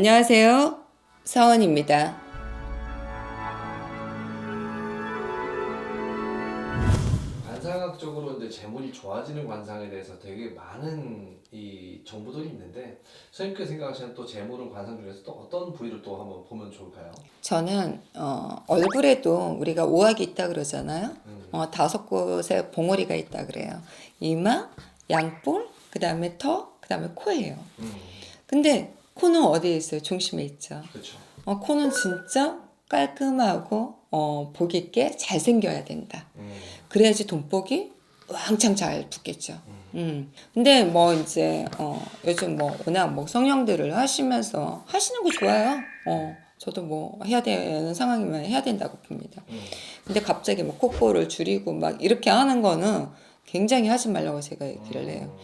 안녕하세요. 서원입니다. 관상학적으로 이제 재물이 좋아지는 관상에 대해서 되게 많은 이 정보들이 있는데 선생님께서 생각하시는 또 재물은 관상 중에서 또 어떤 부위를 또 한번 보면 좋을까요? 저는 얼굴에도 우리가 오악이 있다 그러잖아요. 5곳에 봉오리가 있다 그래요. 이마, 양볼, 그 다음에 턱, 그 다음에 코예요. 근데 코는 어디에 있어요? 중심에 있죠. 그렇죠. 코는 진짜 깔끔하고 복 있게 잘생겨야 된다. 그래야지 돈복이 왕창 잘 붙겠죠. 근데 뭐 이제 요즘 뭐 워낙 뭐 성형들을 하시면서 하시는 거 좋아요. 저도 뭐 해야 되는 상황이면 해야 된다고 봅니다. 근데 갑자기 뭐 콧볼을 줄이고 막 이렇게 하는 거는 굉장히 하지 말라고 제가 얘기를 해요.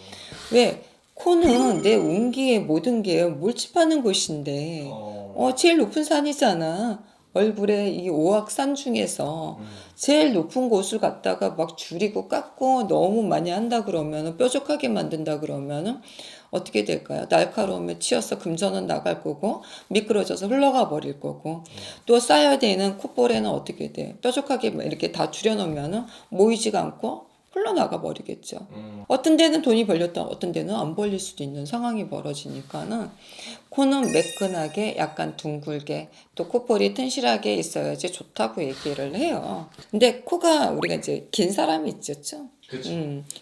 왜? 코는 내 운기의 모든 게 몰집하는 곳인데, 제일 높은 산이잖아. 얼굴에 이 오악산 중에서 제일 높은 곳을 갖다가 막 줄이고 깎고 너무 많이 한다 그러면은 뾰족하게 만든다 그러면은 어떻게 될까요? 날카로움에 치여서 금전은 나갈 거고 미끄러져서 흘러가 버릴 거고 또 쌓여야 되는 콧볼에는 어떻게 돼? 뾰족하게 이렇게 다 줄여놓으면은 모이지가 않고 흘러나가 버리겠죠. 어떤 데는 돈이 벌렸다, 어떤 데는 안 벌릴 수도 있는 상황이 벌어지니까는 코는 매끈하게 약간 둥글게 또 콧볼이 튼실하게 있어야지 좋다고 얘기를 해요. 근데 코가 우리가 이제 긴 사람이 있었죠. 그렇죠.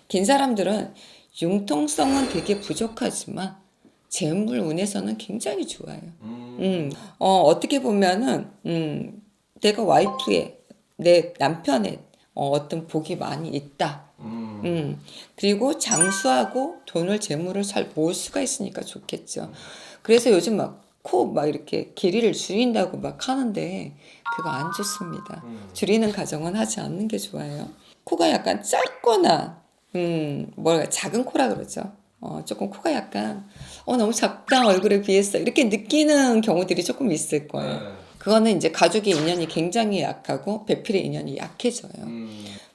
긴 사람들은 융통성은 되게 부족하지만 재물 운에서는 굉장히 좋아요. 어떻게 보면은 내가 와이프의 내 남편의 어떤 복이 많이 있다. 그리고 장수하고 돈을 재물을 잘 모을 수가 있으니까 좋겠죠. 그래서 요즘 막 코 막 이렇게 길이를 줄인다고 막 하는데 그거 안 좋습니다. 줄이는 가정은 하지 않는 게 좋아요. 코가 약간 짧거나 뭐랄까 작은 코라 그러죠. 조금 코가 약간 너무 작다 얼굴에 비해서 이렇게 느끼는 경우들이 조금 있을 거예요. 그거는 이제 가족의 인연이 굉장히 약하고 배필의 인연이 약해져요.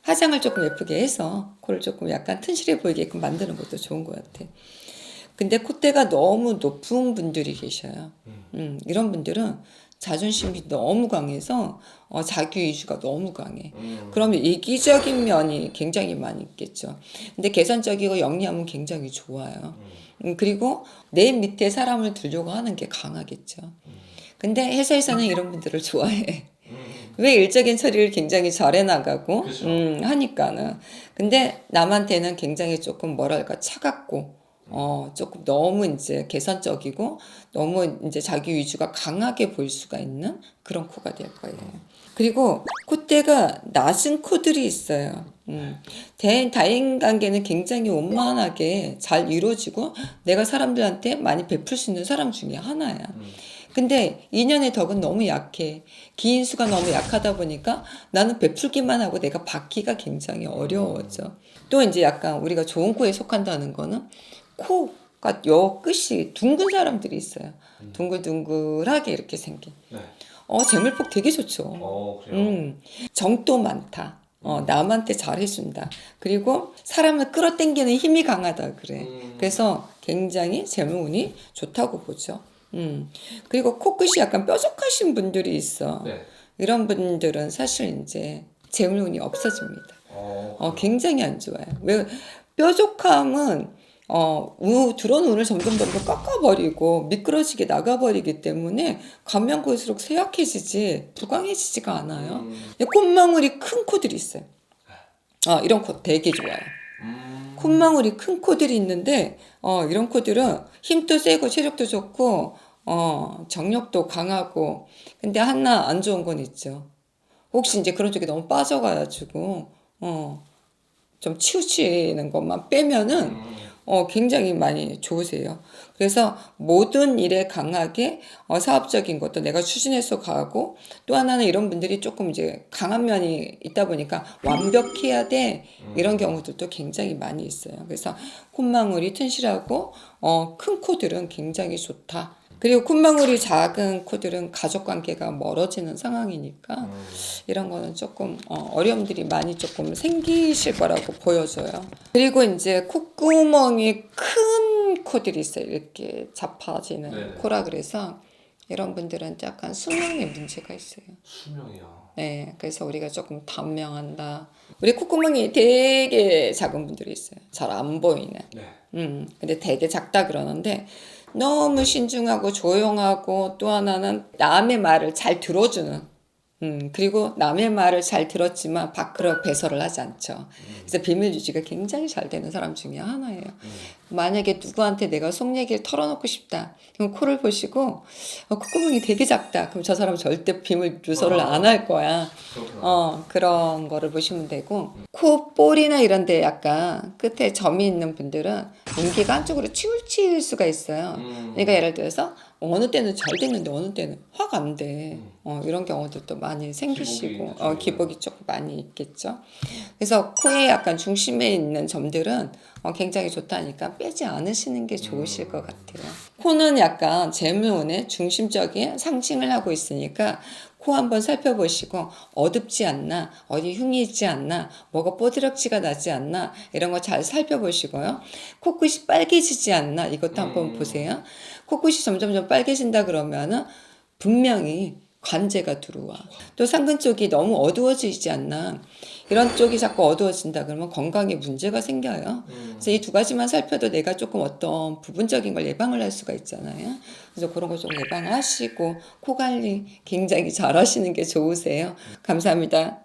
화장을 조금 예쁘게 해서 코를 조금 약간 튼실해 보이게끔 만드는 것도 좋은 것 같아. 근데 콧대가 너무 높은 분들이 계셔요. 이런 분들은 자존심이 너무 강해서 자기 위주가 너무 강해. 그러면 이기적인 면이 굉장히 많이 있겠죠. 근데 개선적이고 영리함은 굉장히 좋아요. 그리고 내 밑에 사람을 두려고 하는 게 강하겠죠. 근데 회사에서는 이런 분들을 좋아해. 왜 일적인 처리를 굉장히 잘해 나가고 그렇죠. 하니까는. 근데 남한테는 굉장히 조금 뭐랄까 차갑고 조금 너무 이제 개선적이고 너무 이제 자기 위주가 강하게 보일 수가 있는 그런 코가 될 거예요. 그리고 콧대가 낮은 코들이 있어요. 대인관계는 굉장히 원만하게 잘 이루어지고 내가 사람들한테 많이 베풀 수 있는 사람 중에 하나야. 근데 인연의 덕은 너무 약해. 기인수가 너무 약하다 보니까 나는 베풀기만 하고 내가 받기가 굉장히 어려워져. 또 이제 약간 우리가 좋은 코에 속한다는 거는 코가 요 끝이 둥근 사람들이 있어요. 둥글둥글하게 이렇게 생긴. 네. 재물복 되게 좋죠. 그래요. 정도 많다. 남한테 잘해준다. 그리고 사람을 끌어당기는 힘이 강하다 그래. 그래서 굉장히 재물운이 좋다고 보죠. 그리고 코끝이 약간 뾰족하신 분들이 있어. 네. 이런 분들은 사실 이제 재물운이 없어집니다. 그래요. 굉장히 안 좋아요. 왜 뾰족함은 들어온 운을 점점 깎아버리고 미끄러지게 나가버리기 때문에 가면 갈수록 쇠약해지지 부강해지지가 않아요. 콧망울이 큰 코들이 있어요. 이런 코 되게 좋아요. 콧망울이 큰 코들이 있는데 이런 코들은 힘도 세고 체력도 좋고 정력도 강하고 근데 하나 안 좋은 건 있죠. 혹시 이제 그런 쪽에 너무 빠져가지고 좀 치우치는 것만 빼면은 굉장히 많이 좋으세요. 그래서 모든 일에 강하게 사업적인 것도 내가 추진해서 가고 또 하나는 이런 분들이 조금 이제 강한 면이 있다 보니까 완벽해야 돼 이런 경우들도 굉장히 많이 있어요. 그래서 콧망울이 튼실하고 큰 코들은 굉장히 좋다. 그리고 콧망울이 작은 코들은 가족관계가 멀어지는 상황이니까 이런 거는 조금 어려움들이 많이 조금 생기실 거라고 보여져요. 그리고 이제 콧구멍이 큰 코들이 있어요. 이렇게 잡아지는 네네. 코라 그래서 이런 분들은 약간 수명에 문제가 있어요. 수명이요. 네, 그래서 우리가 조금 단명한다. 우리 콧구멍이 되게 작은 분들이 있어요. 잘 안 보이는. 네. 근데 되게 작다 그러는데 너무 신중하고 조용하고 또 하나는 남의 말을 잘 들어주는. 그리고 남의 말을 잘 들었지만 밖으로 배설을 하지 않죠. 그래서 비밀 유지가 굉장히 잘 되는 사람 중에 하나예요. 만약에 누구한테 내가 속 얘기를 털어놓고 싶다. 그럼 코를 보시고 콧구멍이 되게 작다. 그럼 저 사람은 절대 비밀 누설을 안 할 거야. 그렇구나. 그런 거를 보시면 되고 코 볼이나 이런 데 약간 끝에 점이 있는 분들은 공기가 한쪽으로 치울칠 수가 있어요. 그러니까 예를 들어서 어느 때는 잘 됐는데 어느 때는 확 안 돼. 이런 경우들도 많이 생기시고 기복이 조금 많이 있겠죠. 그래서 코의 약간 중심에 있는 점들은 굉장히 좋다니까 빼지 않으시는 게 좋으실 것 같아요. 코는 약간 재물운의 중심적인 상징을 하고 있으니까 코 한번 살펴보시고 어둡지 않나, 어디 흉이 있지 않나, 뭐가 뽀드락지가 나지 않나 이런 거 잘 살펴보시고요. 코끝이 빨개지지 않나 이것도 한번 보세요. 코끝이 점점 빨개진다 그러면은 분명히 관제가 들어와. 또 상근 쪽이 너무 어두워지지 않나. 이런 쪽이 자꾸 어두워진다 그러면 건강에 문제가 생겨요. 그래서 이 두 가지만 살펴도 내가 조금 어떤 부분적인 걸 예방을 할 수가 있잖아요. 그래서 그런 거 좀 예방하시고 코 관리 굉장히 잘 하시는 게 좋으세요. 감사합니다.